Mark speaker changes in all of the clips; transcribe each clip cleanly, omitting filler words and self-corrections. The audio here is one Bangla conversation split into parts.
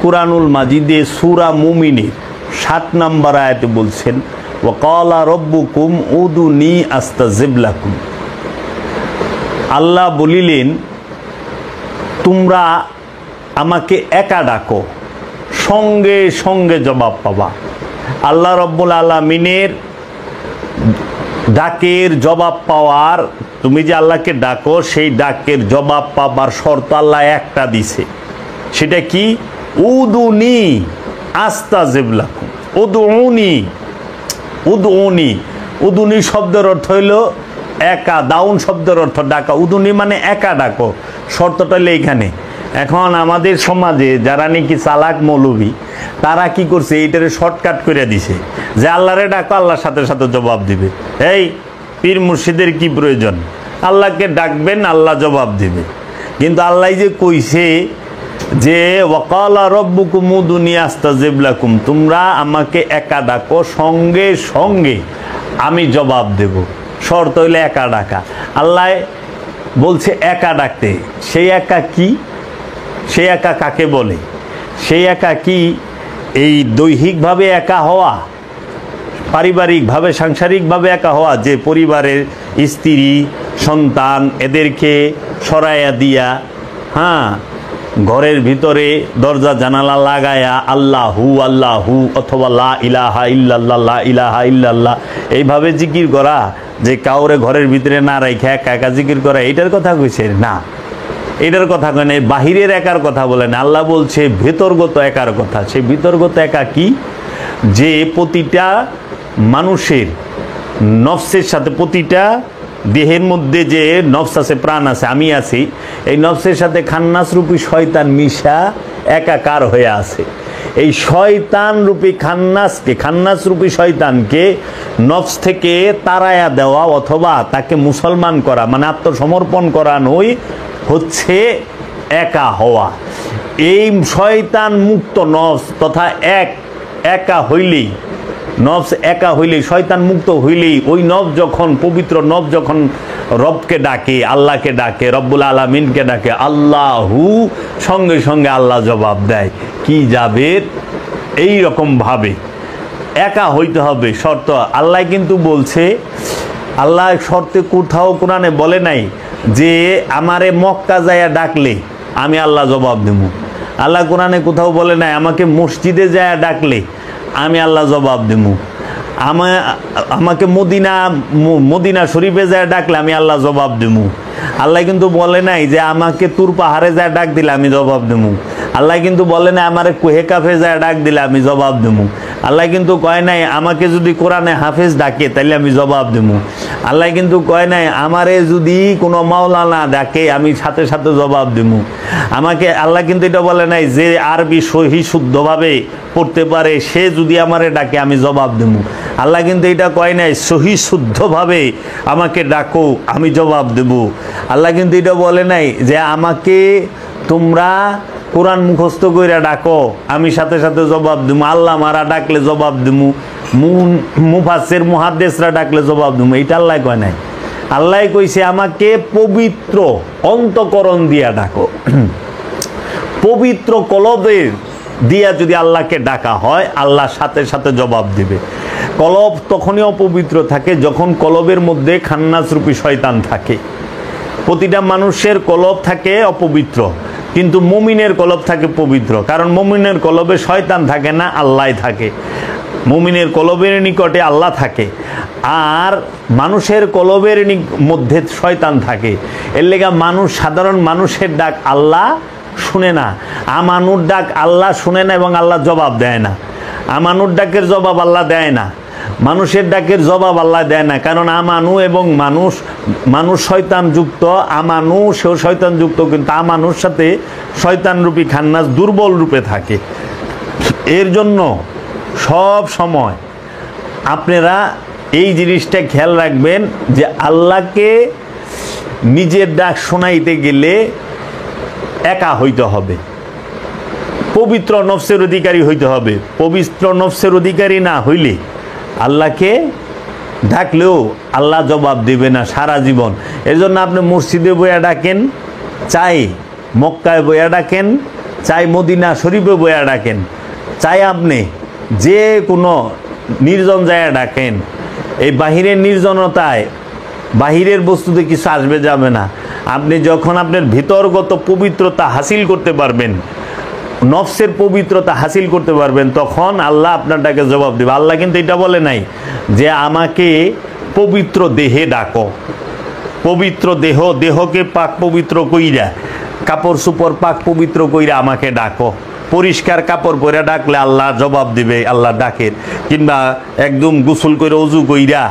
Speaker 1: কুরআনুল মাজিদে সূরা মুমিনের ৭ নম্বর আয়াতে বলছেন ওয়াকালা রব্বুকুম উদুনি আস্তাজিব লাকুম। আল্লাহ বলিলেন তোমরা আমাকে একা ডাকো, সঙ্গে সঙ্গে জবাব পাবা। আল্লাহ রব্বুল আলামিনের ডাকের জবাব পাওয়ার, তুমি যে আল্লাহকে ডাকো সেই ডাকের জবাব পাবার শর্ত আল্লাহ একটা দিছে, সেটা কি? উদুনি আস্তাজিব লাকুম। উদউনি, উদউনি, উদুনি শব্দের অর্থ হইল একা, দাউন শব্দের অর্থ ডাকা, উদুনি মানে একা ডাকো। শর্তটা হলো এইখানে। এখন আমাদের সমাজে যারা নাকি চালাক মৌলবী তারা কি করছে, এইটারে শর্টকাট করে দিছে যে আল্লাহরে ডাকো, আল্লাহর সাথে সাথে জবাব দিবে। এই পীর মুর্শিদের কি প্রয়োজন? আল্লাহকে ডাকবেন, আল্লাহ জবাব দিবে। কিন্তু আল্লাহ যে কইছে যে ওয়াকালা রব্বুকুম উদুনি আস্তাজিব লাকুম, তোমরা আমাকে একা ডাকো, সঙ্গে সঙ্গে আমি জবাব দেব। শর্ত হইলে একা ডাকা। আল্লাহ বলছে একা ডাকতে। সেই একা কি? সেই একা কাকে বলে? সেই একা কি? এই দৈহিকভাবে একা হওয়া, পারিবারিকভাবে সাংসারিকভাবে একা হওয়া, যে পরিবারের স্ত্রী সন্তান এদেরকে সরাইয়া দিয়া, হ্যাঁ, ঘরের ভিতরে দরজা জানালা লাগায়া আল্লাহু আল্লাহু অথবা লা ইলাহা ইল্লাল্লাহ লা ইলাহা ইল্লাল্লাহ এইভাবে জিকির করা, যে কাউরে ঘরের ভিতরে না রাখা একা একা জিকির করা, এইটার কথা কইছে না। এটার কথা কয় না, বাহিরের একার কথা বলেন। আল্লাহ বলছে ভেতরগত একার কথা। সেই ভিতরগত একা কি? যে প্রতিটা মানুষের নফসের সাথে, প্রতিটা দেহের মধ্যে যে নফস আছে, প্রাণ আছে, আমি আছি, এই নফসের সাথে খান্নাস রূপী শয়তান মিশা একাকার হয়ে আছে। এই শয়তান রূপী খান্নাসকে, খান্নাস রূপী শয়তানকে নফস থেকে তাড়ায়া দেওয়া অথবা তাকে মুসলমান করা, মানে আত্মসমর্পণ করানোই হচ্ছে একা হওয়া। এই শয়তান মুক্ত নফস তথা একা হইলেই, নফস একা হইলেই, শয়তান মুক্ত হইলেই, ওই নফস যখন, পবিত্র নফস যখন রবকে ডাকে, আল্লাহকে ডাকে, রব্বুল আলামিনকে ডাকে, আল্লাহু, সঙ্গে সঙ্গে আল্লাহ জবাব দেয়। কি যাবে? এই রকম ভাবে একা হইতে হবে। শর্ত আল্লাহ কিন্তু বলছে, আল্লাহ শর্তে কোথাও কোরআনে বলে নাই যে আমারে মক্কা যাইয়া ডাকলে আমি আল্লাহ জবাব দেবো। আল্লাহ কোরআনে কোথাও বলে নাই আমাকে মসজিদে যাইয়া ডাকলে আমি আল্লাহ জবাব দেবো। আমাকে মদিনা শরীফে যায় ডাকলে আমি আল্লাহ জবাব দেবো। আল্লাহ কিন্তু বলে নাই যে আমাকে তুর পাহাড়ে যায় ডাক দিলে আমি জবাব দেবো। আল্লাহ কিন্তু বলে নাই আমারে কুহে কাফে যায় ডাক দিলে আমি জবাব দেবো। আল্লাহ কিন্তু কয় নাই আমাকে যদি কোরআনে হাফেজ ডাকে তাহলে আমি জবাব দেবো। আল্লাহ কিন্তু কয় নাই আমারে যদি কোনো মাওলানা ডাকে আমি সাথে সাথে জবাব দেবো। আমাকে আল্লাহ কিন্তু এটা বলে নাই যে আরবি সহি শুদ্ধভাবে পড়তে পারে সে যদি আমারে ডাকে আমি জবাব দেবো। আল্লাহ কিন্তু এটা কয় নাই সহি শুদ্ধভাবে আমাকে ডাকো আমি জবাব দেব। আল্লাহ কিন্তু এটা বলে নাই যে আমাকে তোমরা কোরআন মুখস্থ কইরা ডাকো আমি সাথে সাথে জবাব দেবো। আল্লাহ মারা ডাকলে জবাব দেবো, মুফাসসির মুহাদ্দিসরা ডাকলে জবাব দেবো। এটা আল্লাহ কয় নাই। আল্লাহ কইছে আমাকে পবিত্র অন্তঃকরণ দিয়া ডাকো। পবিত্র কলবের দিয়া যদি আল্লাহকে ডাকা হয় আল্লাহ সাথে সাথে জবাব দিবে। কলব তখনই অপবিত্র থাকে যখন কলবের মধ্যে খান্নাস রূপী শয়তান থাকে। প্রতিটা মানুষের কলব থাকে অপবিত্র, কিন্তু মুমিনের কলব থাকে পবিত্র। কারণ মুমিনের কলবে শয়তান থাকে না, আল্লাহ থাকে। মুমিনের কলবের নিকটে আল্লাহ থাকে, আর মানুষের কলবের মধ্যে শয়তান থাকে। এর লেগা মানুষ, সাধারণ মানুষের ডাক আল্লাহ শুনে না, আমানুর ডাক আল্লাহ শুনে না এবং আল্লাহ জবাব দেয় না। আমানুর ডাকের জবাব আল্লাহ দেয় না, মানুষের ডাকের জবাব আল্লাহ দেয় না। কারণ আমানু এবং মানুষ শয়তান যুক্ত, আমানু সেও শয়তান যুক্ত, কিন্তু আমানুর সাথে শয়তান রূপী খান্নাস দুর্বল রূপে থাকে। এর জন্য সব সময় আপনারা এই জিনিসটা খেয়াল রাখবেন যে আল্লাহকে নিজের ডাক শোনাইতে গেলে একা হইতে হবে, পবিত্র নফসের অধিকারী হইতে হবে। পবিত্র নফসের অধিকারী না হইলে আল্লাহকে ডাকলেও আল্লাহ জবাব দেবে না সারা জীবন। এর জন্য আপনি মসজিদে বইয়া ডাকেন, চাই মক্কায় বইয়া ডাকেন, চাই মদিনা শরীফে বইয়া ডাকেন, চাই আপনি যে কোনো নির্জন জায়গায় ডাকেন, এই বাহিরের নির্জনতায় বাহিরের বস্তুতে কিছু আসবে যাবে না। আপনি যখন আপনার ভিতরগত পবিত্রতা হাসিল করতে পারবেন, নফসের পবিত্রতা হাসিল করতে পারবেন, তখন আল্লাহ আপনারটাকে জবাব দেবে। আল্লাহ কিন্তু এটা বলে নাই যে আমাকে পবিত্র দেহে ডাকো, পবিত্র দেহকে পাক পবিত্র কইরা, কাপড় চোপড় পাক পবিত্র কইরা আমাকে ডাকো। পরিষ্কার কাপড় পরে ডাকলে আল্লাহ জবাব দিবে, আল্লাহ ডাকের। কিংবা একদম গোসল করে অজু কইরা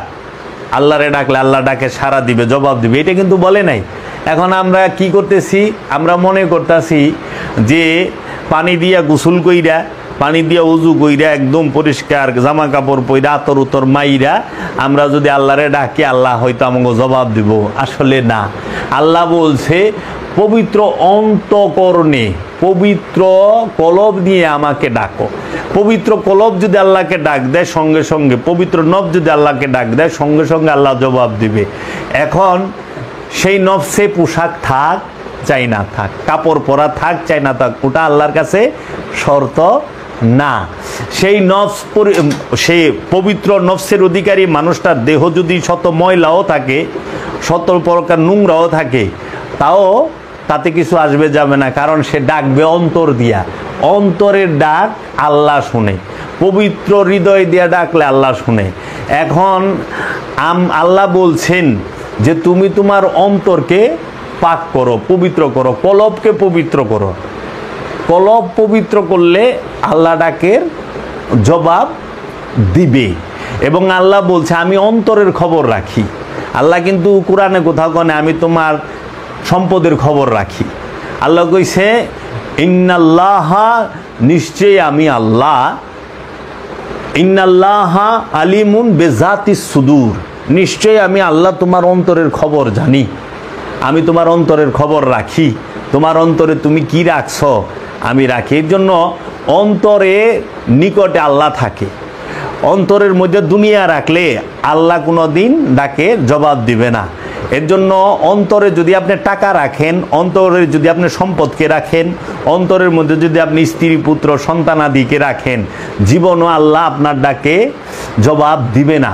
Speaker 1: আল্লাহরে ডাকলে আল্লাহ ডাকে সাড়া দিবে, জবাব দিবে, এটা কিন্তু বলে নাই। এখন আমরা কি করতেছি, আমরা মনে করতেছি যে পানি দিয়া গোসল কইরা, পানি দিয়া উজু কইরা, একদম পরিষ্কার জামা কাপড় পইরা, আতর উতর মাইরা আমরা যদি আল্লাহরে ডাকি, আল্লাহ হয়তো আমাকে জবাব দিব। আসলে না, আল্লাহ বলছে পবিত্র অন্তঃকরণে পবিত্র কলব নিয়ে আমাকে ডাকো। পবিত্র কলব যদি আল্লাহকে ডাক দেয়, সঙ্গে সঙ্গে পবিত্র নফ যদি আল্লাহকে ডাক দেয়, সঙ্গে সঙ্গে আল্লাহ জবাব দিবে। এখন সেই নফসে পোশাক থাক চাই না থাক, কাপড় পরা থাক চাই না থাক, ওটা আল্লাহর কাছে শর্ত না। সেই নফস, সেই পবিত্র নফসের অধিকারী মানুষটার দেহ যদি শত ময়লাও থাকে, শত প্রকার নোংরাও থাকে, তাও তাতে কিছু আসবে যাবে না, কারণ সে ডাকবে অন্তর দিয়া। অন্তরের ডাক আল্লাহ শুনে, পবিত্র হৃদয় দিয়া ডাকলে আল্লাহ শুনে। এখন আল্লাহ বলছেন যে তুমি তোমার অন্তরকে পাক করো, পবিত্র করো, কলবকে পবিত্র করো। কলব পবিত্র করলে আল্লাহ ডাকের জবাব দিবে। এবং আল্লাহ বলছে আমি অন্তরের খবর রাখি। আল্লাহ কিন্তু কোরআনে কোথাও কনে আমি তোমার সম্পদের খবর রাখি। আল্লাহ কইছে ইন্নাল্লাহা, নিশ্চয়ই আমি আল্লাহ, ইন্নাল্লাহা আলিমুন বেজাতিস সুদূর, নিশ্চয়ই আমি আল্লাহ তোমার অন্তরের খবর জানি, আমি তোমার অন্তরের খবর রাখি। তোমার অন্তরে তুমি কি রাখছো আমি রাখি। এর জন্য অন্তরে নিকটে আল্লাহ থাকে। অন্তরের মধ্যে দুনিয়া রাখলে আল্লাহ কোনো দিন ডাকে জবাব দিবে না। এর জন্য অন্তরে যদি আপনি টাকা রাখেন, অন্তরে যদি আপনি সম্পদকে রাখেন, অন্তরের মধ্যে যদি আপনি স্ত্রী পুত্র সন্তানাদিকে রাখেন, জীবনও আল্লাহ আপনার ডাকে জবাব দিবে না।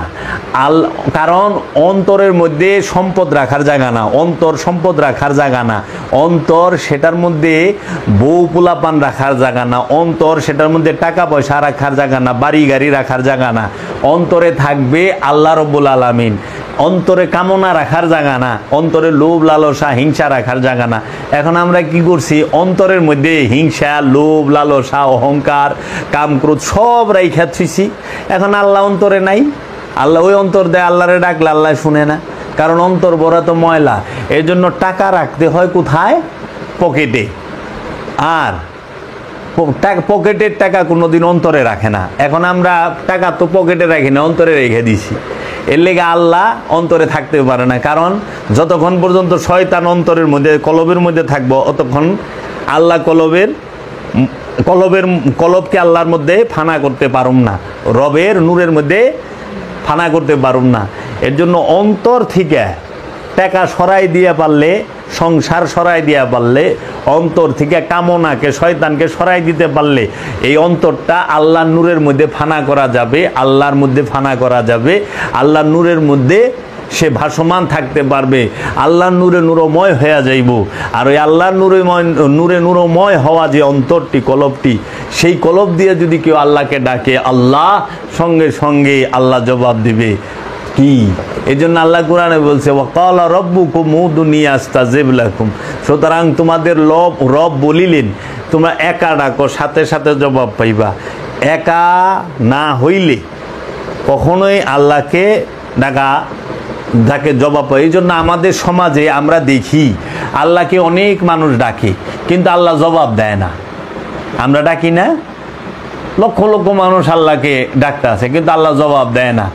Speaker 1: কারণ অন্তরের মধ্যে সম্পদ রাখার জায়গা না, অন্তর সম্পদ রাখার জায়গা না, অন্তর সেটার মধ্যে বউ পোলাপান রাখার জায়গা না, অন্তর সেটার মধ্যে টাকা পয়সা রাখার জায়গা না, বাড়ি গাড়ি রাখার জায়গা না। অন্তরে থাকবে আল্লাহ রব্বুল আলামিন। অন্তরে কামনা রাখার জায়গা না, অন্তরে লোভ লালসা হিংসা রাখার জায়গা না। এখন আমরা কি করছি, অন্তরের মধ্যে হিংসা, লোভ লালসা, অহংকার, কামক্রোধ সব রাইখা থুইছি। এখন আল্লাহ অন্তরে নাই। আল্লাহ ওই অন্তর দেয়, আল্লাহরে ডাকলে আল্লাহ শুনে না, কারণ অন্তর ভরা তো ময়লা। এর জন্য টাকা রাখতে হয় কোথায়? পকেটে। আর পকেটের টাকা কোনোদিন অন্তরে রাখে না। এখন আমরা টাকা তো পকেটে রাখি না, অন্তরে রেখে দিছি। এর লেগে আল্লাহ অন্তরে থাকতে পারে না, কারণ যতক্ষণ পর্যন্ত শয়তান অন্তরের মধ্যে কলবের মধ্যে থাকবো, অতক্ষণ আল্লাহ কলবকে আল্লাহর মধ্যে ফানা করতে পারুম না, রবের নূরের মধ্যে ফানা করতে পারুম না। এর জন্য অন্তর থেকে টাকা সরাই দিয়ে পারলে, সংসার সরাই দিয়া পারলে, অন্তর থেকে কামনাকে শয়তানকে সরাই দিতে পারলে এই অন্তরটা আল্লাহর নূরের মধ্যে ফানা করা যাবে, আল্লাহর মধ্যে ফানা করা যাবে, আল্লাহর নূরের মধ্যে সে ভাসমান থাকতে পারবে, আল্লাহর নূরে নূরময় হয়ে যাইব। আর ওই আল্লাহর নূরে নূরময় হওয়া যে অন্তরটি, কলবটি, সেই কলব দিয়ে যদি কেউ আল্লাহকে ডাকে, আল্লাহ সঙ্গে সঙ্গে আল্লাহ জবাব দিবে। কি এই জন্য আল্লাহ কোরআনে বলছে ওয়াকালা রব্বুকুম উদুনি আস্তাজিব লাকুম। সুতরাং তোমাদের রব বলিলেন তোমরা একা ডাকো, সাথে সাথে জবাব পাইবা। একা না হইলে কখনোই আল্লাহকে ডাকে জবাব পাই। এই জন্য আমাদের সমাজে আমরা দেখি আল্লাহকে অনেক মানুষ ডাকে, কিন্তু আল্লাহ জবাব দেয় না। আমরা ডাকি না, লক্ষ লক্ষ মানুষ আল্লাহকে ডাকতে আছে, কিন্তু আল্লাহ জবাব দেয় না।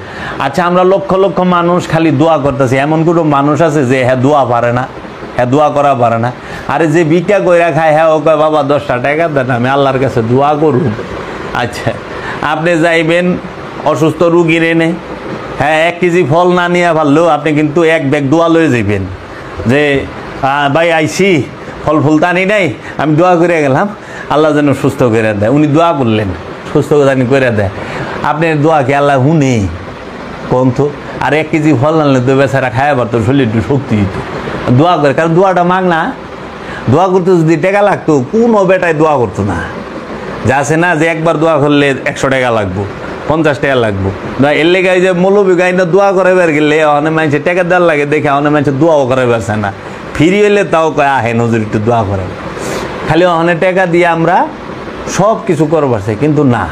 Speaker 1: আচ্ছা, আমরা লক্ষ লক্ষ মানুষ খালি দোয়া করতেছি, এমন কোনো মানুষ আছে যে হ্যাঁ দোয়া পারে না, হ্যাঁ দোয়া করা পারে না? আরে যে ভিক্ষা কইরা খায়, হ্যাঁ ও কয় বাবা 10টা টাকা দেন, আমি আল্লাহর কাছে দোয়া করুন। আচ্ছা, আপনি যাইবেন অসুস্থ রুগীর এনে, হ্যাঁ 1 কেজি ফল না নিয়ে পারলেও আপনি কিন্তু 1 ব্যাগ দোয়া লয়ে যাইবেন যে ভাই আইসি, ফল ফুল টানি নাই, আমি দোয়া করে গেলাম,
Speaker 2: আল্লাহ যেন সুস্থ করে দেয়। উনি দোয়া করলেন সুস্থ জানি করে দেয়। আপনার দোয়া কি আল্লাহ হুনে কন্ত? আর 1 কেজি ফল আনলে তো বেচারা খায় পারতো, শরীরে একটু শক্তি দিত। দোয়া করে, কারণ দোয়াটা মাগ না, দোয়া করতে যদি টাকা লাগতো কোনো বেটায় দোয়া করতো না। যা আছে না যে একবার দোয়া করলে 100 টাকা লাগবো, 50 টাকা লাগবো। এর লেগে যে মৌলবী গাইনা দোয়া করাইবার গেলে অনেক মানুষের টাকা দেওয়ার লাগে দেখে অনেক মানুষের দোয়াও করাইবারছে না। ফিরি হইলে তাও কয় আহে নজর একটু দোয়া করে, খালি অনেক টাকা দিয়ে আমরা সব কিছু করবারছে। কিন্তু না,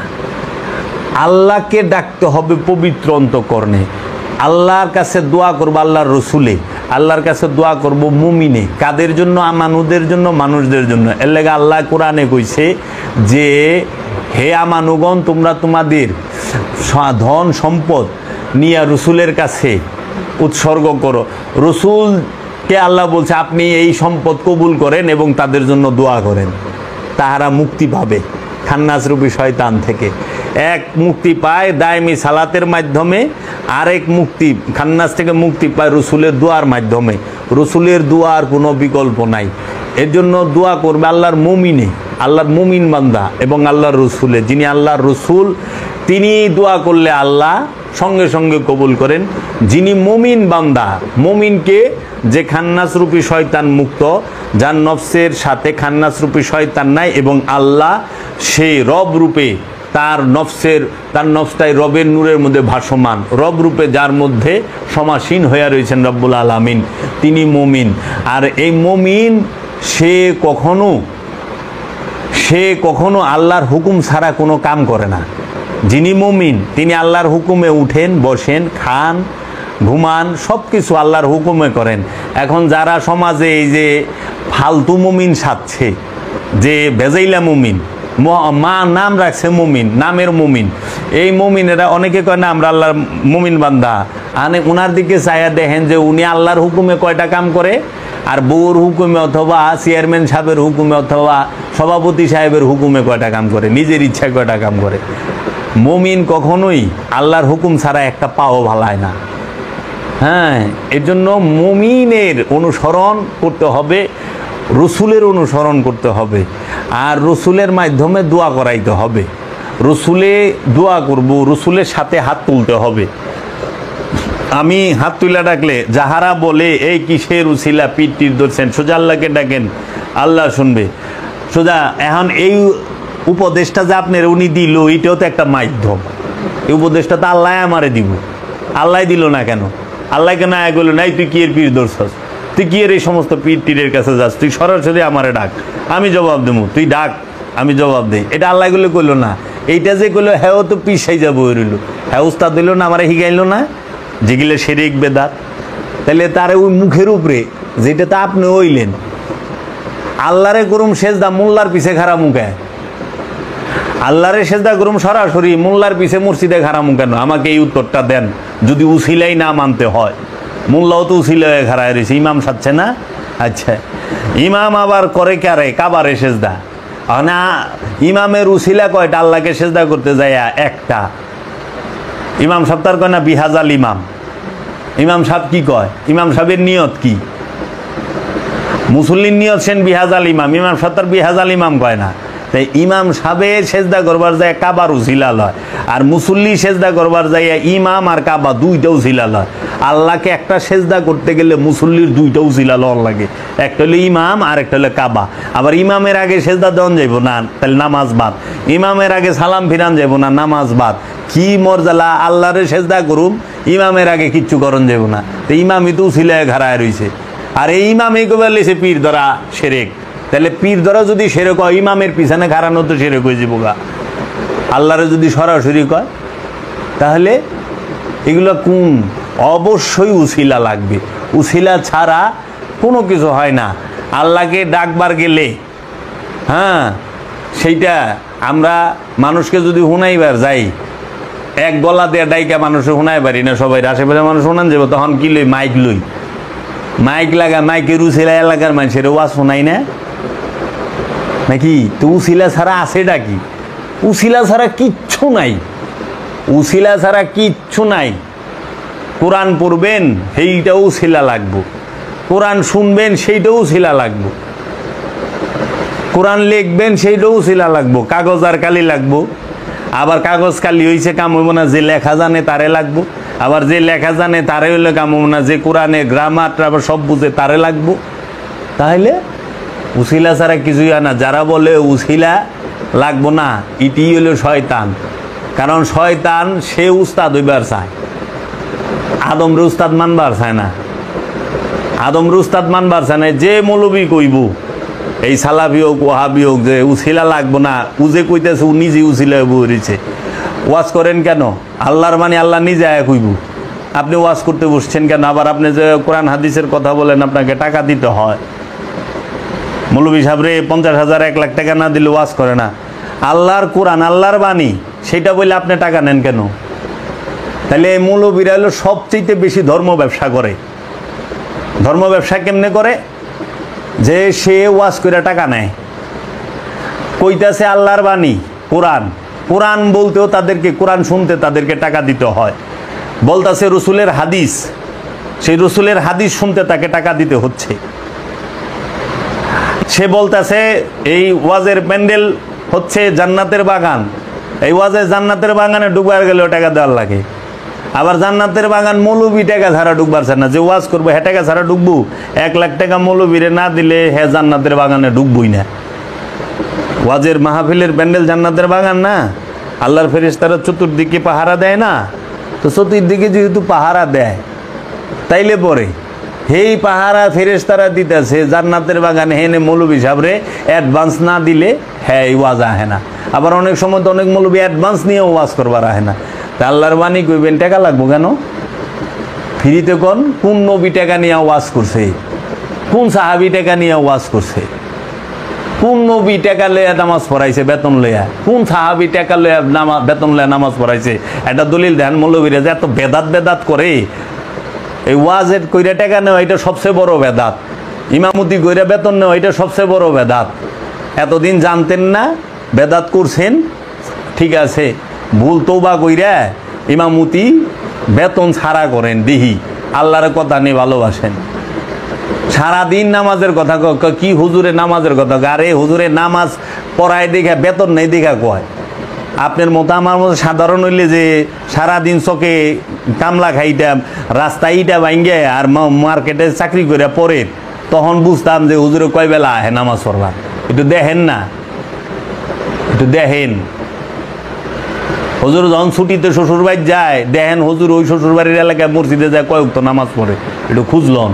Speaker 2: আল্লাহকে ডাকতে হবে পবিত্র অন্তঃকরণে। আল্লাহর কাছে দোয়া করবো আল্লাহর রসুলে, আল্লাহর কাছে দোয়া করব মুমিনে। কাদের জন্য? আমানুদের জন্য, মানুষদের জন্য। এর লেগে আল্লাহ কোরআনে কইছে যে হে আমানুগণ, তোমরা তোমাদের ধন সম্পদ নিয়ে রসুলের কাছে উৎসর্গ করো। রসুলকে আল্লাহ বলছে আপনি এই সম্পদ কবুল করেন এবং তাদের জন্য দোয়া করেন, তাহারা মুক্তি পাবে খান্নাসরূপী শয়তান থেকে। এক মুক্তি পায় দায়মি সালাতের মাধ্যমে, আরেক মুক্তি খান্নাস থেকে মুক্তি পায় রসুলের দোয়ার মাধ্যমে। রসুলের দোয়ার কোনো বিকল্প নাই। এর জন্য দোয়া করবে আল্লাহর মুমিনে, আল্লাহর মুমিন বান্দা এবং আল্লাহর রসুলে। যিনি আল্লাহর রসুল তিনি দোয়া করলে আল্লাহ সঙ্গে সঙ্গে কবুল করেন। যিনি মুমিন বান্দা, মুমিনকে যে খান্নাসরূপী শয়তান মুক্ত, যার নফসের সাথে খান্নাসরূপী শয়তান নাই এবং আল্লাহ সেই রব রূপে তার নফসটাই রবের নূরের মধ্যে ভাসমান, রব রূপে যার মধ্যে সমাসীন হয়ে রয়েছেন রব্বুল আলামিন, তিনি মুমিন। আর এই মুমিন সে কখনো আল্লাহর হুকুম ছাড়া কোনো কাম করে না। যিনি মুমিন তিনি আল্লাহর হুকুমে উঠেন, বসেন, খান, ঘুমান, সব কিছু আল্লাহর হুকুমে করেন। এখন যারা সমাজে এই যে ফালতু মুমিন সাজছে, যে বেজাইলা মুমিন, মা নাম রাখছে মুমিন, নামের মুমিন, এই মুমিনেরা অনেকে কয় না আমরা আল্লাহর মুমিন বান্দা, ওনার দিকে চাইয়া দেখেন যে উনি আল্লাহর হুকুমে কয়টা কাম করে আর বউর হুকুমে অথবা চেয়ারম্যান সাহেবের হুকুমে অথবা সভাপতি সাহেবের হুকুমে কয়টা কাম করে, নিজের ইচ্ছায় কয়টা কাম করে। মুমিন কখনোই আল্লাহর হুকুম ছাড়া একটা পাও ভালায় না। হ্যাঁ, এর জন্য মুমিনের অনুসরণ করতে হবে, রসুলের অনুসরণ করতে হবে, আর রসুলের মাধ্যমে দোয়া করাইতে হবে। রসুলে দোয়া করব, রসুলের সাথে হাত তুলতে হবে। আমি হাত তুলে ডাকলে যাহারা বলে এই কিসের উসিলা পিঠ টির ধরছেন, সোজা আল্লাহকে ডাকেন, আল্লাহ শুনবে সোজা। এখন এই উপদেশটা যে আপনার উনি দিল, এটাও তো একটা মাধ্যম। এই উপদেশটা তো আল্লাহ আমারে দিব, আল্লাহ দিল না কেন? আল্লাহ কেন এগুলো নাই তুই কি এর পীর ধরছস, তুই কি এর এই সমস্ত পীর টিরের কাছে যাস, তুই সরাসরি আমারে ডাক, আমি জবাব দেবো, তুই ডাক আমি জবাব দেই। এটা আল্লাহ এগুলো করলো না। এইটা যে করলো হ্যাঁ তো পিসাই যাবো রইল, হ্যাঁ উস্তাদ দিল না, আমারে হিগাইলো না, যেগুলো শিরক বেদাত। তাহলে তার ওই মুখের উপরে যেটা তো আপনি হইলেন আল্লাহরে করুম সেজদা, মোল্লার পিছে খারা মুখে, আল্লাহরে সেজদা করুম সরাসরি, মোল্লার পিছে মসজিদে খারা মুখ কেন? আমাকে এই উত্তরটা দেন। যদি উসিলাই না মানতে হয়, মোল্লাও তো উসিলায় খাড়ায় রয়েছে, ইমাম সাচ্ছে না। আচ্ছা, ইমাম আবার করে কারে? কাবারে সেজদা না। ইমামের উসিলা কয়টা? আল্লাহকে সেজদা করতে যায় একটা। ইমাম সাহেব তার কয় না বিহাজাল ইমাম। ইমাম সাহেব কি কয়? ইমাম সাহেবের নিয়ত কি? মুসল্লির নিয়ত সেন বিহাজাল ইমাম, ইমাম সাহেব তার বিহাজাল ইমাম কয় না। তাই ইমাম সাহেবের সেজদা করবার যায় কাবার উসিলা লয়, আর মুসল্লি সেজদা করবার যাইয়া ইমাম আর কাবা দুইটা উসিলা লয়। আল্লাহকে একটা সেজদা করতে গেলে মুসল্লির দুইটা উসিলা লওয়ার লাগে, একটা হলো ইমাম আর একটা হলো কাবা। আবার ইমামের আগে সেজদা দেওয়ান যাইব না, তাহলে নামাজ বাদ। ইমামের আগে সালাম ফিরান যাইব না, নামাজ বাদ। কি মর্যাদা! আল্লাহরে সেজদা করুম, ইমামের আগে কিচ্ছু করন যাইব না। তো ইমামই তো উসিলায় ঘাড়ায় রয়েছে, আর এই ইমামই কবে লেছে পীর ধরা সেরেক। তাহলে পীর ধরা যদি সেরেক হয়, ইমামের পিছনে খাড়ানো তো সেরেক হয়ে যাবো গা। আল্লাহরে যদি সরাসরি কয়, তাহলে এগুলো কোন? অবশ্যই উসিলা লাগবে, উসিলা ছাড়া কোনো কিছু হয় না। আল্লাহকে ডাকবার গেলে হ্যাঁ, সেইটা আমরা মানুষকে যদি শুনাইবার যাই, এক গলা দিয়ে ডাইকা মানুষে শুনাই পারি না। সবাই আশেপাশে মানুষ শোনান যাবো, তখন কি লই? মাইক লই, মাইক লাগা, মাইকের উসিলা এলাকার মানুষের ওয়াজ শোনাই না নাকি? তো উসিলা ছাড়া আছেটা কি? উসিলা ছাড়া কিচ্ছু নাই, উসিলা ছাড়া কিচ্ছু নাই। কোরআন পড়বেন সেইটাও উসিলা লাগবো, কোরআন শুনবেন সেইটাও উসিলা লাগবো, কোরআন লিখবেন সেইটাও উছিলা লাগবো, কাগজ আর কালি লাগবো। আবার কাগজ কালি হয়েছে কাম হইব না, যে লেখা জানে তারে লাগবো। আবার যে লেখা জানে তারে হইলে কাম হইব না, যে কোরআনের গ্রামার আবার সব বুঝে তারে লাগবো। তাহলে উছিলা ছাড়া কিছুই হয় না। যারা বলে উছিলা লাগবো না, ইটি হইল শয়তান। কারণ শয়তান সে উস্তাদ হইবার চায়, আদমরে উস্তাদ মানবার চায় না। আদমরে উস্তাদ মানবার চায় না। যে মৌলবি কইব, এই সালাফি হোক ওয়াহাবি হোক, যে উছিলা লাগবো না, উজে কইতেছে ও নিজে উছিলা বইছে। ওয়াজ করেন কেন? আল্লাহর মানে আল্লাহ নিজে আয়া কইব। আপনি ওয়াজ করতে বসছেন কেন? আবার আপনি যে কোরআন হাদিসের কথা বলেন, আপনাকে টাকা দিতে হয়। মৌলবি সাহেবরে 50,000 1 লাখ টাকা না দিলে ওয়াজ করে না। আল্লাহর কোরআন, আল্লাহর বাণী, সেটা বলে আপনি টাকা নেন কেন? তাহলে এই মৌলবীরা হলো সবচেয়ে বেশি ধর্ম ব্যবসা করে। ধর্ম ব্যবসা কেমনে করে? যে সে ওয়াজ করে টাকা নেয়, কইতাছে আল্লাহর বাণী কোরআন, কোরআন বলতেও তাদেরকে, কোরআন শুনতে তাদেরকে টাকা দিতে হয়। বলতাছে রসুলের হাদিস, সেই রসুলের হাদিস শুনতে তাকে টাকা দিতে হচ্ছে। সে বলতাছে এই ওয়াজের প্যান্ডেল হচ্ছে জান্নাতের বাগান, এই ওয়াজে জান্নাতের বাগানে ডুববার গেলেও টাকা দেওয়ার লাগে। আবার জান্নাতের বাগান মৌলবি টাকা ছাড়া ডুববারছে না, যে ওয়াজ করবো হ্যাঁ টাকা ছাড়া ডুববো। 1 লাখ টাকা মৌলবীরে না দিলে হ্যাঁ জান্নাতের বাগানে ডুববই না। ওয়াজের মাহফিলের প্যান্ডেল জান্নাতের বাগান না? আল্লাহর ফেরেশতারা চতুর্দিকে পাহারা দেয় না? তো চতুর্দিকে যেহেতু পাহারা দেয়, তাইলে পরে হেই পাহারা ফেরেশতারা দিতেছে জান্নাতের বাগানে, হেনে মৌলবি সাহেবরে অ্যাডভান্স না দিলে হ্যাঁ এই ওয়াজ আহে না। আবার অনেক সময় তো অনেক মৌলবি অ্যাডভান্স নিয়েও ওয়াজ করবার আহে না। তা আল্লাহর বাণী কইবেন টাকা লাগবো কেন? ফ্রিতে কোন নবী টাকা নিয়ে ওয়াজ করছে? কোন সাহাবি টাকা নিয়ে ওয়াজ করছে? কোন নবী টাকা লইয়া নামাজ পড়াইছে বেতন লইয়া? কোন সাহাবি টাকা লইয়া বেতন লইয়া নামাজ পড়াইছে? একটা দলিল দেন। মৌলবীরা যে এত বেদাত করে, এই ওয়াজের কইরা টাকা নেওয়া এটা সবচেয়ে বড় বেদাত। ইমামতি কইরা বেতন নেওয়া এটা সবচেয়ে বড় বেদাত। এতদিন জানতেন না, বেদাত করছেন, ঠিক আছে, ভুল তওবা কইরা ইমামতি বেতন ছাড়া করেন, দিহি আল্লাহর কথা নিয়ে ভালোবাসেন। সারাদিন নামাজের কথা কি হুজুরে নামাজের কথা, আরে হুজুরে নামাজ পড়ায় দেখা বেতন নেই দেখা কয়। আপনার মতো আমার মতো সাধারণ হইলে যে সারাদিন চকে কামলা খাইতাম, রাস্তা ইটা ভাঙ্গে আর মার্কেটে চাকরি করে পরে, তখন বুঝতাম যে হুজুরে কয় বেলা আহে নামাজ পড়বা। একটু দেখেন না, একটু দেখেন। হুজুর যখন ছুটিতে শ্বশুর বাড়ি যায়, দেখেন হুজুর ওই শ্বশুর বাড়ির এলাকায় মসজিদে যায় কয়েক তো নামাজ পড়ে, একটু খুঁজলন।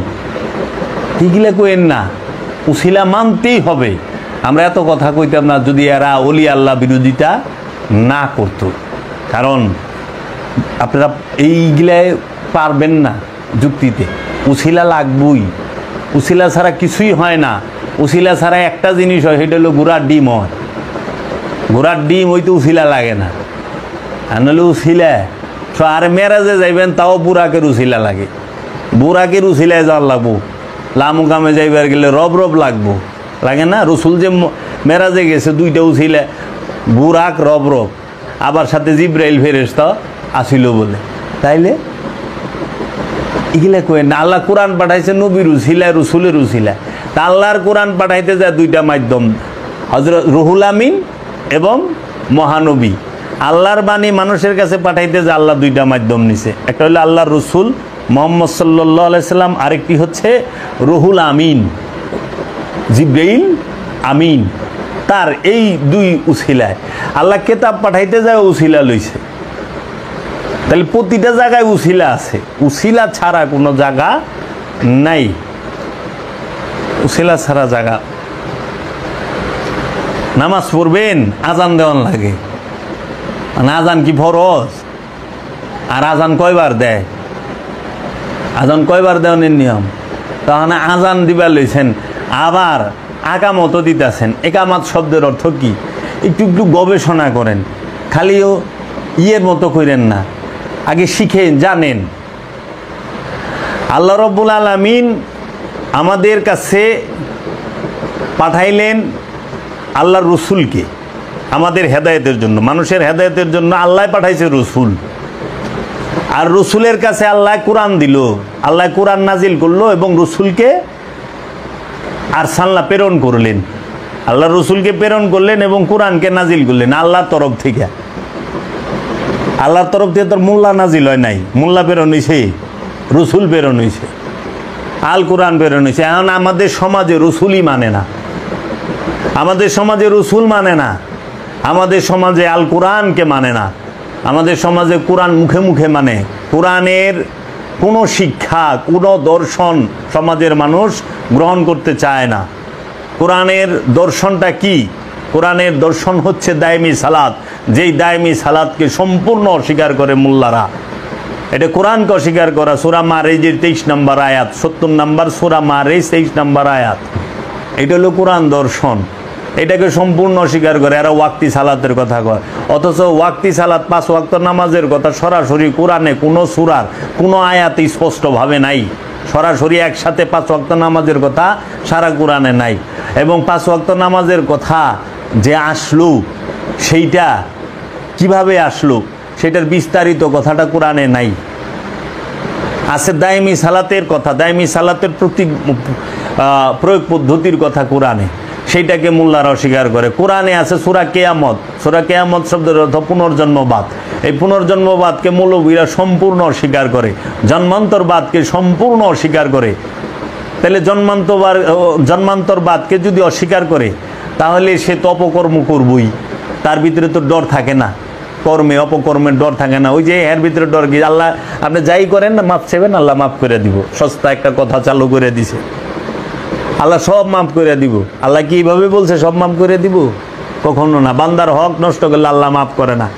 Speaker 2: ঠিকলে কইেন না, উছিলা মানতেই হবে। আমরা এত কথা কইতাম না যদি এরা ওলি আল্লাহ বিরোধিতা না করত। কারণ আপনারা এইগুলায় পারবেন না যুক্তিতে, উছিলা লাগবই। উছিলা ছাড়া কিছুই হয় না। উছিলা ছাড়া একটা জিনিস হয়, সেটা হলো ঘোড়ার ডিম হয়। ঘোড়ার ডিম হইতে উছিলা লাগে না। আনলে উছিলা আর মেরাজে যাইবেন, তাও বুড়াকের উছিলা লাগে। বুড়াকের উছিলায় যাওয়ার লাগবো। লামুকামে যাইবার গেলে রব লাগবো, লাগে না? রসুল যে মেরাজে গেছে, 2টা উছিলা, বুরাক রব, আবার সাথে জিব্রাইল ফেরেশতা আসিল বলে। তাইলে এগুলা কই না, আল্লাহ কোরআন পাঠাইছে নবীর উছিলা, রসুলের উছিলা। তা আল্লাহর কোরআন পাঠাইতে যায় 2টা মাধ্যম, হযরত রুহুল আমিন এবং মহানবী। আল্লাহর বাণী মানুষের কাছে পাঠাইতে যায় আল্লাহ 2টা মাধ্যম নিছে। একটা হলো আল্লাহর রসুল মুহাম্মদ সাল্লাল্লাহু আলাইহি সাল্লাম, আরেকটি হচ্ছে রুহুল আমিন, জিব্রাইল আমিন। তার এই 2 উছিলায় আল্লাহ কেতাব পাঠাইতে যায় উছিলা লইছে। তাহলে প্রতিটা জায়গায় উছিলা আছে, উছিলা ছাড়া কোনো জায়গা নাই। উছিলা ছাড়া জায়গা। নামাজ পড়বেন, আজান দেওয়ান লাগে। আজান কি ফরজ? আর আজান কয়বার দেয়? আজান কয়বার দেওয়ানের নিয়ম? তাহলে আজান দিবার লইছেন, আবার আকামতও দিতেছেন। একামাত শব্দের অর্থ কি? একটু গবেষণা করেন, খালিও ইয়ের মতো করেন না, আগে শিখেন, জানেন। আল্লাহ রব্বুল আলামিন আমাদের কাছে পাঠাইলেন আল্লাহর রসুলকে আমাদের হেদায়েতের জন্য, মানুষের হেদায়েতের জন্য আল্লাহ পাঠাইছে রসুল। আর রসুলের কাছে আল্লাহ কোরআন দিল, আল্লাহ কোরআন নাজিল করলো এবং রসুলকে আরসালনা প্রেরণ করলেন।
Speaker 1: আল্লাহ রসুলকে প্রেরণ করলেন এবং কোরআনকে নাজিল করলেন আল্লাহর তরফ থেকে। আল্লাহর তরফ থেকে তোর মোল্লা নাজিল হয় নাই, মোল্লা প্রেরণ হয়েছে, রসুল প্রেরণ হয়েছে, আল কোরআন প্রেরণ হয়েছে। এখন আমাদের সমাজে রসুলই মানে না, আমাদের সমাজে রসুল মানে না, আমাদের সমাজে আল কোরআনকে মানে না, আমাদের সমাজে কোরআন মুখে মুখে মানে। কোরআনের কোনো শিক্ষা, কোনো দর্শন সমাজের মানুষ গ্রহণ করতে চায় না। কোরআনের দর্শনটা কি? কোরআনের দর্শন হচ্ছে দায়মি সালাত, যেই দায়মি সালাতকে সম্পূর্ণ অস্বীকার করে মোল্লারা। এটা কোরআনকে অস্বীকার করা। সূরা মারিজের 23 নম্বর আয়াত, 70 নম্বর সূরা মারিজ 23 নম্বর আয়াত, এটা হলো কোরআন দর্শন। এটাকে সম্পূর্ণ অস্বীকার করে। এরা ওয়াক্তি সালাতের কথা কয়, অথচ ওয়াক্তি সালাত 5 ওয়াক্ত নামাজের কথা সরাসরি কোরআনে কোনো সূরার কোনো আয়াতে স্পষ্টভাবে নাই। সরাসরি একসাথে 5 ওয়াক্ত নামাজের কথা সারা কোরআনে নাই। এবং 5 ওয়াক্ত নামাজের কথা যে আসলো সেইটা কিভাবে আসলো সেটার বিস্তারিত কথাটা কোরআনে নাই। আছে দায়মি সালাতের কথা, দায়মি সালাতের প্রয়োগ পদ্ধতির কথা কোরআনে, সেইটাকে মোল্লারা অস্বীকার করে। কোরআনে আছে সূরা কিয়ামত, সূরা কিয়ামত শব্দের অর্থ পুনর্জন্মবাদ। এই পুনর্জন্মবাদকে মৌলবীরা সম্পূর্ণ অস্বীকার করে, জন্মান্তরবাদকে সম্পূর্ণ অস্বীকার করে। তাহলে জন্মান্তরবাদকে যদি অস্বীকার করে তাহলে সে তো অপকর্ম করবই, তার ভিতরে তো ডর থাকে না, কর্মে অপকর্মের ডর থাকে না। ওই যে এর ভিতরে ডর কি? আল্লাহ আপনি যাই করেন না মাপ চাইবেন, আল্লাহ মাফ করে দিব। সস্তা একটা কথা চালু করে দিছে, আল্লাহ সব মাফ করে দিব। আল্লাহ কি এইভাবে বলছে সব মাফ করে দিব? কখনো না। বান্দার হক নষ্ট করলে আল্লাহ মাফ করে না।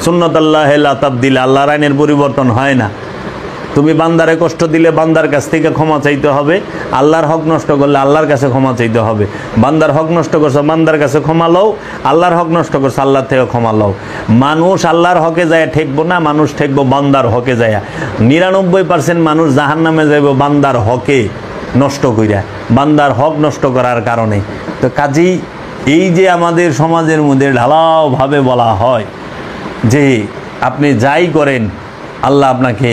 Speaker 1: সুন্নাত আল্লাহ লা তাবদিল, আল্লাহর আইনের পরিবর্তন হয় না। তুমি বান্দারে কষ্ট দিলে বান্দার কাছ থেকে ক্ষমা চাইতে হবে, আল্লাহর হক নষ্ট করলে আল্লাহর কাছে ক্ষমা চাইতে হবে। বান্দার হক নষ্ট করছো, বান্দার কাছে ক্ষমা লও, আল্লাহর হক নষ্ট করছো, আল্লাহর থেকে ক্ষমা লও। মানুষ আল্লাহর হকে যায় ঠেকবো না, মানুষ ঠেকবো বান্দার হকে যায়। 99% মানুষ জাহান্নামে যাইব বান্দার হকে নষ্ট কইরা, বান্দার হক নষ্ট করার কারণে। তো কাজেই এই যে আমাদের সমাজের মধ্যে ঢালাওভাবে বলা হয় যে আপনি যাই করেন আল্লাহ আপনাকে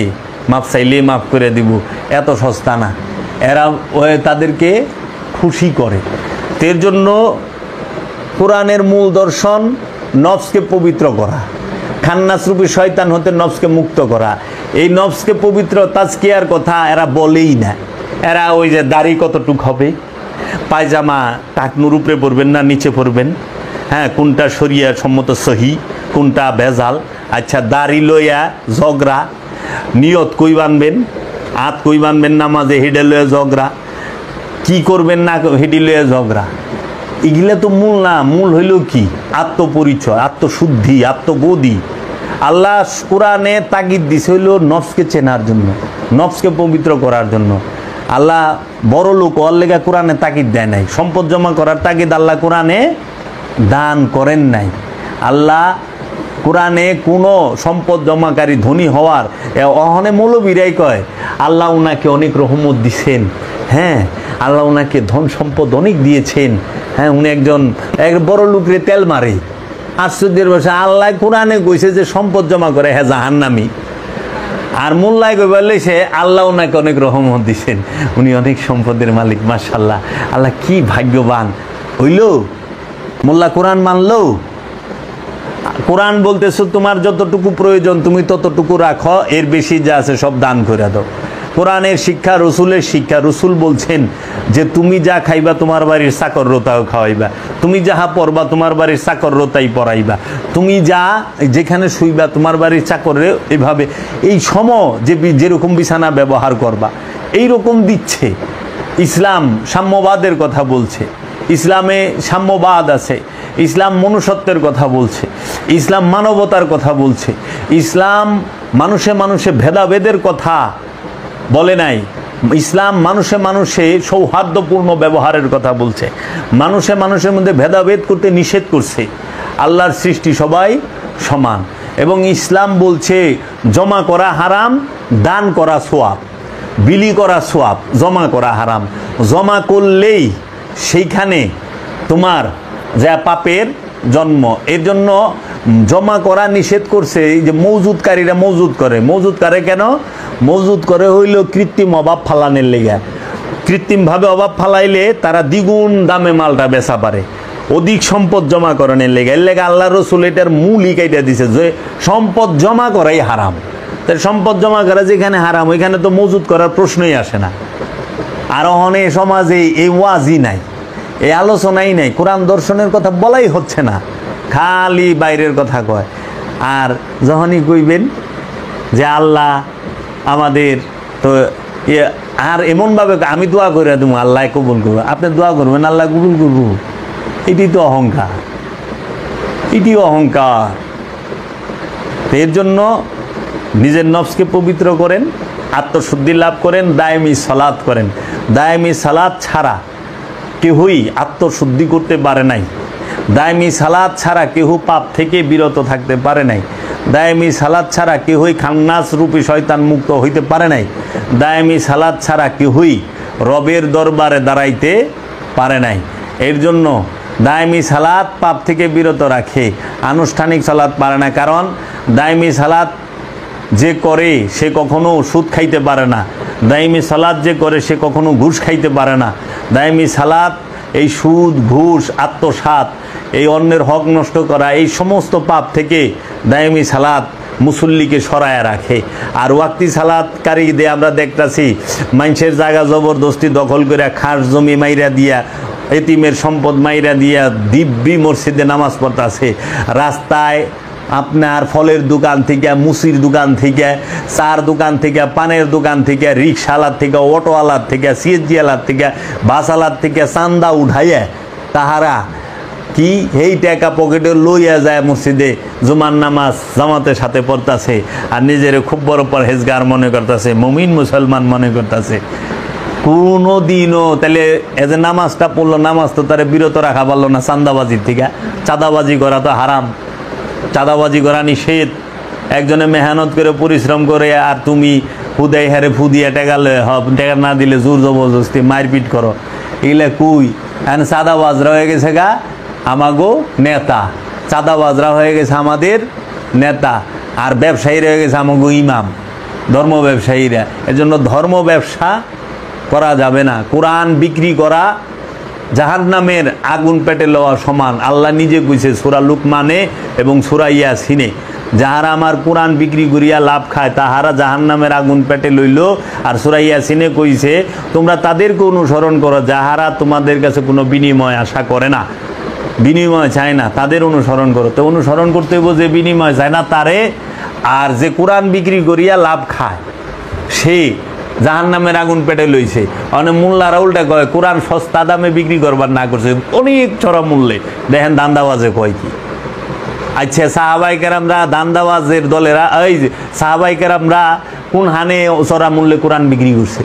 Speaker 1: মাফ চাইলে মাফ করে দিব, এত সস্তা না। এরা তাদেরকে খুশি করে। এর জন্য কোরআনের মূল দর্শন নফসকে পবিত্র করা, খান্নাসরূপী শয়তান হতে নফসকে মুক্ত করা। এই নফসকে পবিত্র তাজকিয়ার কথা এরা বলেই না। এরা ওই যে দাড়ি কতটুক হবে, পায়জামা টাকনুর উপরে পরবেন না নিচে পরবেন, হ্যাঁ কোনটা শরিয়া সম্মত সহি, কোনটা ভেজাল। আচ্ছা দাড়ি লইয়া ঝগড়া, নিয়ত কই বানবেন, হাত কই বানবেন নামাজে, হেডে লইয়া ঝগড়া, কি করবেন না হেডি লইয়া ঝগড়া। এগুলা তো মূল না। মূল হইল কি? আত্মপরিচয়, আত্মশুদ্ধি, আত্মবোধি। আল্লাহ কোরআনে তাগিদ দিছে হইল নফসকে চেনার জন্য, নফসকে পবিত্র করার জন্য। আল্লাহ বড় লোক ওর লেগা কোরআনে তাগিদ দেয় নাই, সম্পদ জমা করার তাগিদ আল্লাহ কোরআনে দান করেন নাই। আল্লাহ কোরআনে কোনো সম্পদ জমাকারী ধনী হওয়ার অহনে মৌলবীরাই কয় আল্লাহ উনাকে অনেক রহমত দিছেন, হ্যাঁ আল্লাহ উনাকে ধন সম্পদ অনেক দিয়েছেন, হ্যাঁ উনি একজন বড় লোকরে তেল মারে। আশ্চর্যের বসে আল্লাহ কোরআনে কইছে যে সম্পদ জমা করে হ্যাঁ জাহান্নামী, আর মোল্লায় কই বললে সে আল্লাহ উনাকে অনেক রহমত দিছেন, উনি অনেক সম্পদের মালিক, মাশাআল্লাহ। আল্লাহ কি ভাগ্যবান হইল, মোল্লা কোরআন মানলো। কোরআন বলতেছো তোমার যতটুকু প্রয়োজন তুমি ততটুকু রাখো, এর বেশি যা আছে সব দান করে দাও। কোরআনের শিক্ষা, রসুলের শিক্ষা। রসুল বলছেন যে তুমি যা খাইবা তোমার বাড়ির চাকর রোতাও খাওয়াইবা, তুমি যাহা পড়বা তোমার বাড়ির চাকর রোতাই পড়াইবা, তুমি যা যেখানে শুইবা তোমার বাড়ির চাকরে এভাবে এই যে যেরকম বিছানা ব্যবহার করবা এই রকম দিচ্ছে। ইসলাম সাম্যবাদের কথা বলছে, ইসলামে সাম্যবাদ আছে, ইসলাম মনুষ্যত্বের কথা বলছে, ইসলাম মানবতার কথা বলছে, ইসলাম মানুষে মানুষে ভেদাভেদের কথা বলে নাই। ইসলাম মানুষে মানুষে সৌহার্দ্যপূর্ণ ব্যবহারের কথা বলছে, মানুষে মানুষের মধ্যে ভেদাভেদ করতে নিষেধ করছে। আল্লাহর সৃষ্টি সবাই সমান। এবং ইসলাম বলছে জমা করা হারাম, দান করা সোয়াব, বিলি করা সোয়াব, জমা করা হারাম। জমা করলেই সেইখানে তোমার যা পাপের জন্ম। এর জন্য জমা করা নিষেধ করছে। এই যে মজুদকারীরা মজুদ করে, মজুদ করে কেন? মজুদ করে হইল কৃত্রিম অভাব ফালানের লেগে। কৃত্রিমভাবে অভাব ফালাইলে তারা দ্বিগুণ দামে মালটা বেচা পারে।
Speaker 2: অধিক সম্পদ জমা করানোর লেগে, এর লেগে আল্লাহ রসুল এটার মূলই কাইটা দিছে যে সম্পদ জমা করাই হারাম। তাই সম্পদ জমা করা যেখানে হারাম ওইখানে তো মজুদ করার প্রশ্নই আসে না। আর অহনে সমাজে এই ওয়াজই নাই, এই আলোচনাই নাই, কোরআন দর্শনের কথা বলাই হচ্ছে না, খালি বাইরের কথা কয়। আর যখনই কইবেন যে আল্লাহ আমাদের তো আর এমনভাবে আমি দোয়া করে দেবো আল্লাহ কবুল করবো, আপনি দোয়া করবেন আল্লাহ কবুল করবো, এটি তো অহংকার, এটি অহংকার। এর জন্য নিজের নফসকে পবিত্র করেন, আত্মশুদ্ধি লাভ করেন, দায়েমি সালাত করেন। দায়েমি সালাত ছাড়া কেহই আত্মশুদ্ধি করতে পারে নাই, দায়েমি সালাত ছাড়া কেহ পাপ থেকে বিরত থাকতে পারে নাই, দায়েমি সালাত ছাড়া কেহই খান্নাস রূপী শয়তান মুক্ত হইতে পারে নাই, দায়েমি সালাত ছাড়া কেহই রবের দরবারে দাঁড়াইতে পারে নাই। এর জন্য দায়েমি সালাত পাপ থেকে বিরত রাখে, আনুষ্ঠানিক সালাত পারে না। কারণ দায়েমি সালাত যে করে সে কখনো সুদ খাইতে পারে না, দায়েমি সালাত যে করে সে কখনো ঘুষ খাইতে পারে না। দায়েমি সালাত এই সুদ, ঘুষ, আত্মসাৎ, এই অন্যের হক নষ্ট করা, এই সমস্ত পাপ থেকে দায়েমি সালাত মুসল্লিকে সরায় রাখে। আর ওয়াক্তি সালাতকারীদের আমরা দেখতেছি মানুষের জায়গা জবরদস্তি দখল করে খাস জমি মাইরা দিয়া, এতিমের সম্পদ মাইরা দিয়া দিব্যি মসজিদে নামাজ পড়তেছে, রাস্তায় আপনার ফলের দোকান থেকে, মুসির দোকান থেকে, চার দোকান থেকে, পানের দোকান থেকে, রিক্সাওয়ালার থেকে, অটোওয়ালার থেকে, সিএনজিওয়ালার থেকে, বাসওয়ালার থেকে চান্দা উঠাইয়া তাহারা কি এই টাকা পকেটে লইয়া যায় মসজিদে জুমার নামাজ জামাতের সাথে পড়তেছে, আর নিজের খুব বড় পরহেজগার মনে করতেছে, মুমিন মুসলমান মনে করতেছে। কোনো দিনও তাহলে এজ এ নামাজটা পড়লো, নামাজ তো তারা বিরত রাখা পারলো না চাঁদাবাজির থেকে। চাঁদাবাজি করা তো হারাম, চাঁদাবাজি করা নিষেধ। একজনে মেহনত করে পরিশ্রম করে আর তুমি হুদাই হারে ফুদিয়া টেকা টেকা না দিলে জোর জবরদস্তি মারপিট করো, এগুলা কুই। এখন চাঁদাবাজরা হয়ে গেছে গা আমাগো নেতা, চাঁদাবাজরা হয়ে গেছে আমাদের নেতা, আর ব্যবসায়ীরা হয়ে গেছে আমাগো ইমাম, ধর্ম ব্যবসায়ীরা। এজন্য ধর্ম ব্যবসা করা যাবে না। কোরআন বিক্রি করা জাহান্নামের আগুন পেটে লওয়া সমান। আল্লাহ নিজে কইছে সূরা লুকমানে এবং সূরা ইয়াসিনে, যাহারা আমার কোরআন বিক্রি করিয়া লাভ খায় তাহারা জাহান্নামের আগুন পেটে লইল। আর সূরা ইয়াসিনে কইছে তোমরা তাদেরকে অনুসরণ করো যাহারা তোমাদের কাছে কোনো বিনিময় আশা করে না, বিনিময় চায় না, তাদের অনুসরণ করো। তো অনুসরণ করতে হইব যে বিনিময় চায় না তারে। আর যে কোরআন বিক্রি করিয়া লাভ খায় সে জাহান্নামের আগুন পেটে লইছে। অনেক মোল্লারা উল্টা কয় কোরআন সস্তা দামে বিক্রি করবার না করছে অনেক চড়া মূল্যে। দেখেন দান্দাবাজে কয় কি। আচ্ছা সাহাবাই কেরামরা দান্দাবাজের দলেরা, এই যে সাহাবাই কেরামরা কোন হানে চড়া মূল্যে কোরআন বিক্রি করছে?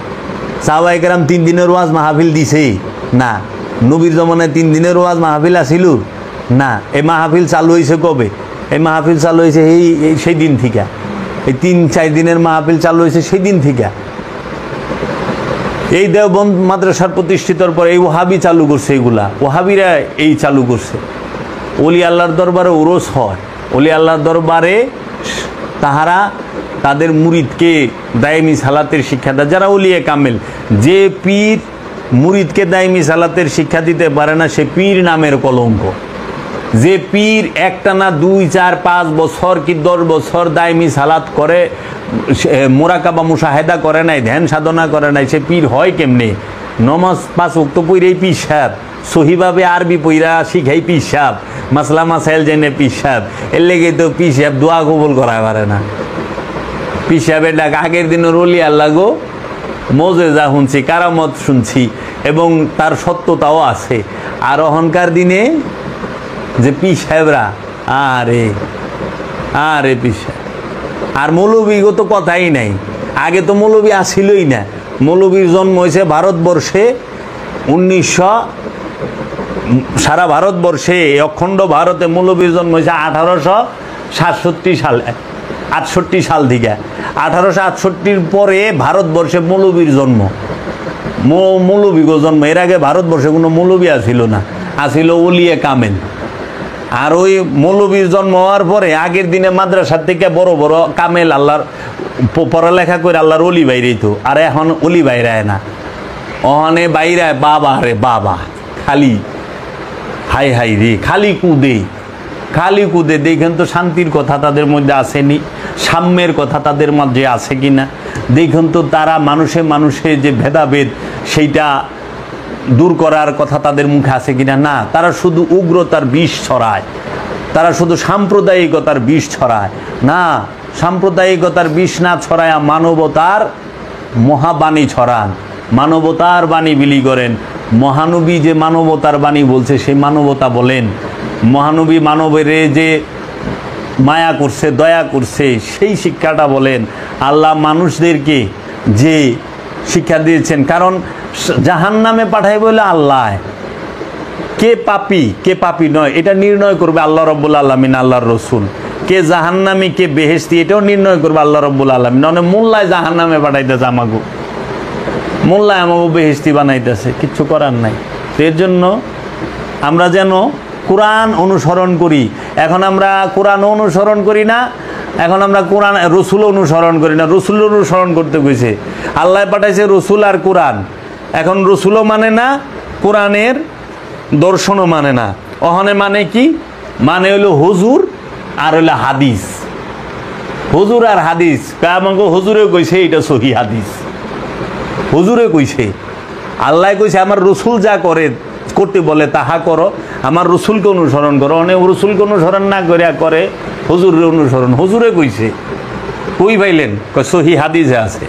Speaker 2: সাহাবাই কেরাম 3 দিনের ওয়াজ মাহফিল দিছে না? নবীর জমানায় 3 দিনের ওয়াজ মাহফিল আছিল না? এই মাহফিল চালু হয়েছে কবে? এই মাহফিল চালু হয়েছে সেই দিন থেকে। এই 3-4 দিনের মাহফিল চালু হয়েছে সেই দিন থেকে। এই দেওবন্দ মাদ্রাসার প্রতিষ্ঠিতর পর এই ওহাবি চালু করছে, এইগুলা ওহাবিরা এই চালু করছে। ওলি আল্লাহর দরবারে ওরস হয়, ওলি আল্লাহর দরবারে তাহারা তাদের মুরিদকে দায়েমি সালাতের শিক্ষা দেয়। যারা ওলিয়ে কামেল, যে পীর মুরিদকে দায়েমি সালাতের শিক্ষা দিতে পারে না সে পীর নামের কলঙ্ক। যে পীর একটানা 2, 4, 5 বছর কি 10 বছর দায়েমি সালাত করে, মোরাকাবা মুশাহেদা করে নাই, ধ্যান সাধনা করে নাই, সে পীর হয় কেমনে? নমাজ 5 ওয়াক্ত পইরেই পীর সাহেব, সহিভাবে আরবি পইরা শিখাই পীর সাহেব, মাসলা মাসাইল জেনে পীর সাহেব। এর লেগে তো পীর সাহেব দোয়া কবুল করা পারে না। পীর সাহেবের ডাক আগের দিনের ওলি আল্লাহ গো মোজেজা শুনছি, কারামত শুনছি এবং তার সত্যতাও আছে। আর অহংকার দিনে যে পীর সাহেবরা আরে আরে পীর সাহেব আর মৌলবীগো তো কথাই নাই। আগে তো মৌলবী আসিলই না। মৌলবীর জন্ম হয়েছে ভারতবর্ষে 1900, সারা ভারতবর্ষে অখণ্ড ভারতে মৌলবীর জন্ম হয়েছে 1867 সালে, 68 সাল থেকে। 1868 পরে ভারতবর্ষে মৌলবীর জন্ম, মৌলবীগো জন্ম। এর আগে ভারতবর্ষে কোনো মৌলবী আসিল না, আসিল ওলিয়ে কামেল। আর ওই মৌলবীর জন্ম হওয়ার পরে আগের দিনে মাদ্রাসার থেকে বড় বড় কামেল আল্লাহর পড়ালেখা করে আল্লাহর অলি বাইরেই তো। আর এখন অলি বাইরায় না, অহনে বাইরায় বাবা রে বাবা, খালি হাই হাই রে, খালি কুদে দেখেন তো শান্তির কথা তাদের মধ্যে আসেনি, সাম্যের কথা তাদের মধ্যে আছে কিনা দেখুন তো। তারা মানুষে যে ভেদাভেদ সেইটা দূর করার কথা তাদের মুখে আছে কিনা। না, তারা শুধু উগ্রতার বিষ ছড়ায়, তারা শুধু সাম্প্রদায়িকতার বিষ ছড়ায়। না, সাম্প্রদায়িকতার বিষ না ছড়ায় মানবতার মহাবাণী ছড়ান, মানবতার বাণী বিলি করেন। মহানবী যে মানবতার বাণী বলছে সেই মানবতা বলেন। মহানবী মানবের যে মায়া করছে, দয়া করছে, সেই শিক্ষাটা বলেন। আল্লাহ মানুষদেরকে যে শিক্ষা দিয়েছেন, কারণ জাহান্নামে পাঠাই বলে আল্লাহ, কে পাপী নয় এটা নির্ণয় করবে আল্লাহ রব্বুল আলামিন, আল্লাহর রসুল। কে জাহান্নামী কে বেহেশতি এটাও নির্ণয় করবে আল্লাহ রব্বুল আলামিন। অনেক মোল্লায় জাহান্নামে পাঠাইতেছে আমাগো, মোল্লায় আমাগো বেহেশতি বানাইতেছে, কিচ্ছু করার নাই। তো এর জন্য আমরা যেন কোরআন অনুসরণ করি। এখন আমরা কোরআন অনুসরণ করি না, এখন আমরা কোরআন রসুল অনুসরণ করি না। রসুল অনুসরণ করতে গেছে, আল্লাহ পাঠাইছে রসুল আর কোরআন। এখন রসুলও মানে না, কোরআনের দর্শনও মানে না। ওখানে মানে কি? মানে হইল হুজুর আর হইল হাদিস। হুজুর আর হাদিস, আমাকে হুজুরে কইছে এটা সহি হাদিস, হুজুরে কইছে। আল্লাহ কইছে আমার রসুল যা করতে বলে তাহা করো, আমার রসুলকে অনুসরণ করো। অনেক রসুলকে অনুসরণ না করে হুজুরের অনুসরণ। হুজুরে কইছে, কই পাইলেন? সহি হাদিসে আছে।